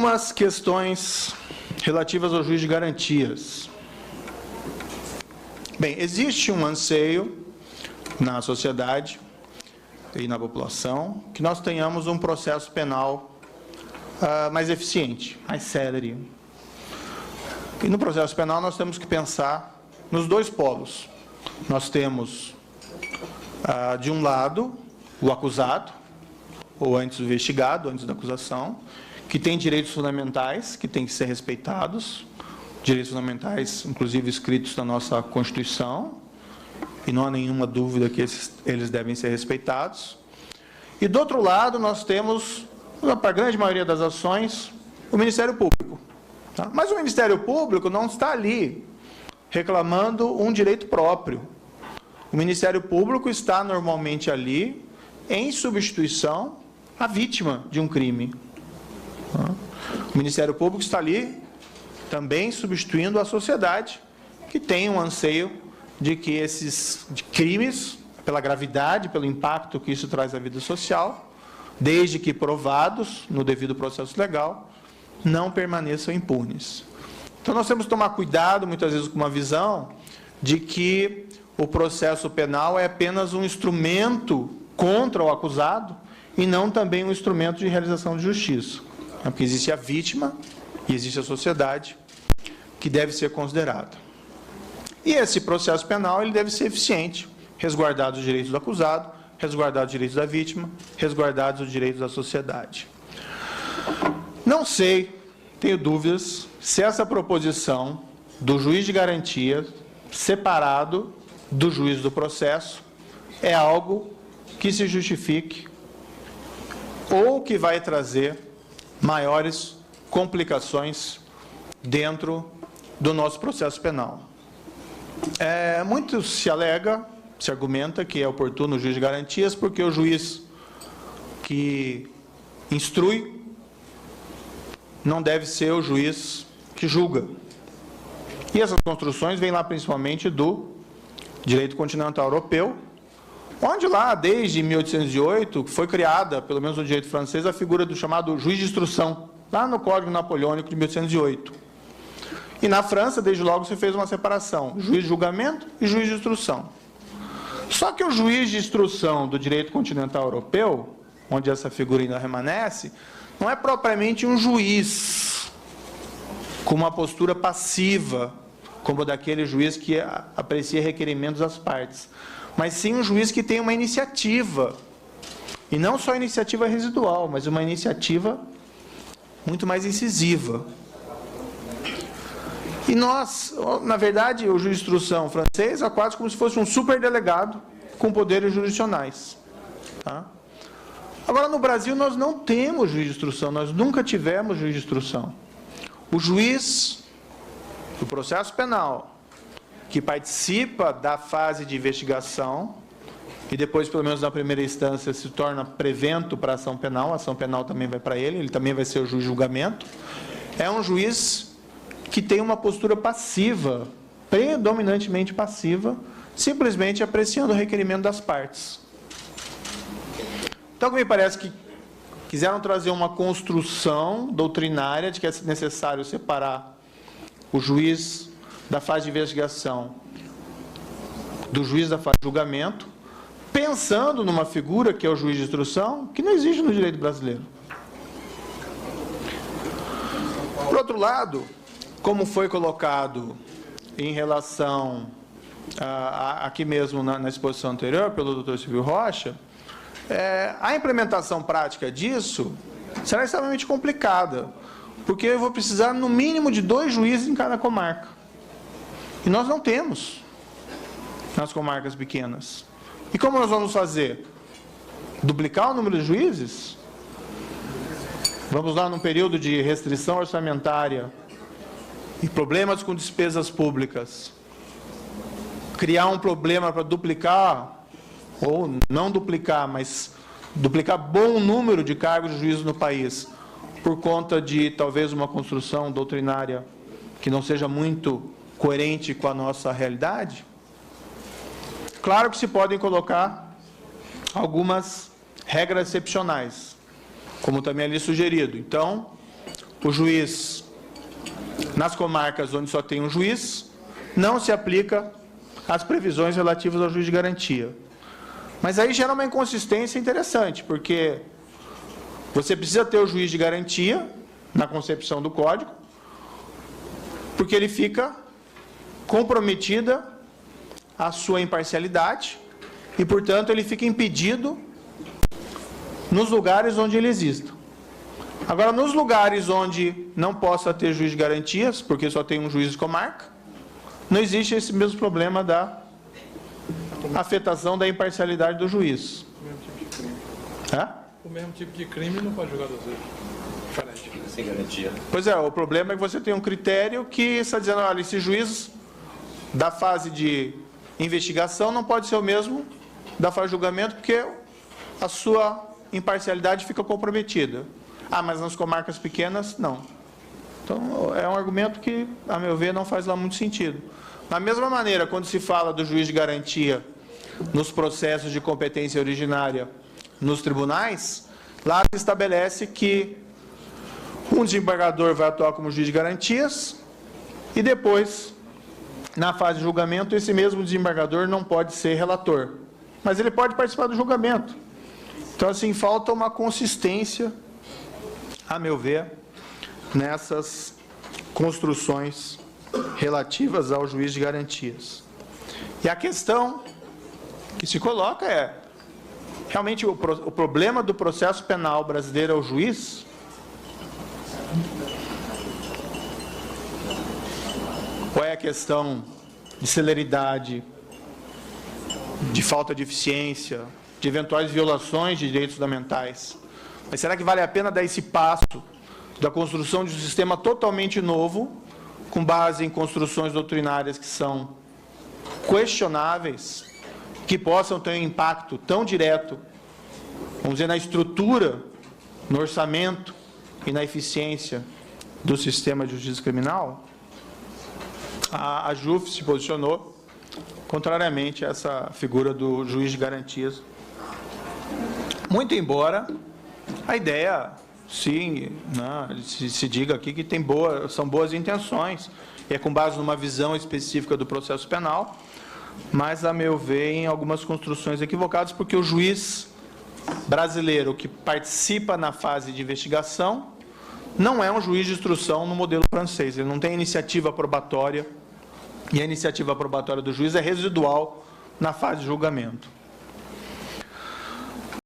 algumas questões relativas ao juiz de garantias. Bem, existe um anseio na sociedade e na população que nós tenhamos um processo penal mais eficiente, mais célere. E no processo penal nós temos que pensar nos dois polos. Nós temos, de um lado, o acusado, ou antes o investigado, antes da acusação, que tem direitos fundamentais, que têm que ser respeitados, direitos fundamentais, inclusive escritos na nossa Constituição, e não há nenhuma dúvida que eles devem ser respeitados. E, do outro lado, nós temos, para a grande maioria das ações, o Ministério Público. Tá? Mas o Ministério Público não está ali reclamando um direito próprio. O Ministério Público está normalmente ali em substituição à vítima de um crime. Tá? O Ministério Público está ali também substituindo a sociedade, que tem um anseio de que esses crimes, pela gravidade, pelo impacto que isso traz à vida social, desde que provados no devido processo legal, não permaneçam impunes. Então, nós temos que tomar cuidado, muitas vezes, com uma visão de que o processo penal é apenas um instrumento contra o acusado e não também um instrumento de realização de justiça. Porque existe a vítima e existe a sociedade que deve ser considerada. E esse processo penal ele deve ser eficiente, resguardados os direitos do acusado, resguardados os direitos da vítima, resguardados os direitos da sociedade. Não sei, tenho dúvidas, se essa proposição do juiz de garantia, separado do juiz do processo, é algo que se justifique ou que vai trazer maiores complicações dentro do nosso processo penal. Muito se alega, se argumenta que é oportuno o juiz de garantias, porque o juiz que instrui não deve ser o juiz que julga. E essas construções vêm lá principalmente do direito continental europeu, onde lá, desde 1808, foi criada, pelo menos no direito francês, a figura do chamado juiz de instrução, lá no Código Napoleônico de 1808. E na França, desde logo, se fez uma separação, juiz de julgamento e juiz de instrução. Só que o juiz de instrução do direito continental europeu, onde essa figura ainda permanece, não é propriamente um juiz com uma postura passiva, como daquele juiz que aprecia requerimentos das partes, mas sim um juiz que tem uma iniciativa, e não só iniciativa residual, mas uma iniciativa muito mais incisiva. E nós, na verdade, o juiz de instrução francês é quase como se fosse um superdelegado com poderes jurisdicionais. Tá? Agora, no Brasil, nós não temos juiz de instrução, nós nunca tivemos juiz de instrução. O juiz do processo penal, que participa da fase de investigação, e depois, pelo menos na primeira instância, se torna prevento para a ação penal também vai para ele também vai ser o juiz de julgamento, é um juiz que tem uma postura passiva, predominantemente passiva, simplesmente apreciando o requerimento das partes. Então, me parece que quiseram trazer uma construção doutrinária de que é necessário separar o juiz da fase de investigação do juiz da fase de julgamento, pensando numa figura que é o juiz de instrução, que não existe no direito brasileiro. Por outro lado, como foi colocado em relação aqui mesmo na exposição anterior pelo Dr. Silvio Rocha, a implementação prática disso será extremamente complicada, porque eu vou precisar no mínimo de 2 juízes em cada comarca. E nós não temos nas comarcas pequenas. E como nós vamos fazer? Duplicar o número de juízes? Vamos lá num período de restrição orçamentária e problemas com despesas públicas, criar um problema para duplicar, ou não duplicar, mas duplicar bom número de cargos de juízes no país, por conta de talvez uma construção doutrinária que não seja muito coerente com a nossa realidade? Claro que se podem colocar algumas regras excepcionais, como também ali sugerido. Então, o juiz, nas comarcas onde só tem um juiz, não se aplica as previsões relativas ao juiz de garantia. Mas aí gera uma inconsistência interessante, porque você precisa ter o juiz de garantia na concepção do Código, porque ele fica comprometida a sua imparcialidade e, portanto, ele fica impedido nos lugares onde ele exista. Agora, nos lugares onde não possa ter juiz de garantias, porque só tem um juiz de comarca, não existe esse mesmo problema da afetação da imparcialidade do juiz. O mesmo tipo de crime não pode julgar duas vezes. Diferente. Sem garantia. Pois é, o problema é que você tem um critério que está dizendo, olha, esse juiz da fase de investigação não pode ser o mesmo da fase de julgamento, porque a sua imparcialidade fica comprometida. Ah, mas nas comarcas pequenas, não. Então, é um argumento que, a meu ver, não faz lá muito sentido. Da mesma maneira, quando se fala do juiz de garantia nos processos de competência originária nos tribunais, lá se estabelece que um desembargador vai atuar como juiz de garantias e depois, na fase de julgamento, esse mesmo desembargador não pode ser relator, mas ele pode participar do julgamento. Então, assim, falta uma consistência, a meu ver, nessas construções relativas ao juiz de garantias. E a questão que se coloca é, realmente o problema do processo penal brasileiro é o juiz? Ou é a questão de celeridade, de falta de eficiência, de eventuais violações de direitos fundamentais? Mas será que vale a pena dar esse passo da construção de um sistema totalmente novo, com base em construções doutrinárias que são questionáveis, que possam ter um impacto tão direto, vamos dizer, na estrutura, no orçamento e na eficiência do sistema de justiça criminal? A JUF se posicionou contrariamente a essa figura do juiz de garantias. Muito embora a ideia, sim, né, se diga aqui que são boas intenções, é com base numa visão específica do processo penal, mas, a meu ver, em algumas construções equivocadas, porque o juiz brasileiro que participa na fase de investigação não é um juiz de instrução no modelo francês, ele não tem iniciativa probatória, e a iniciativa probatória do juiz é residual na fase de julgamento.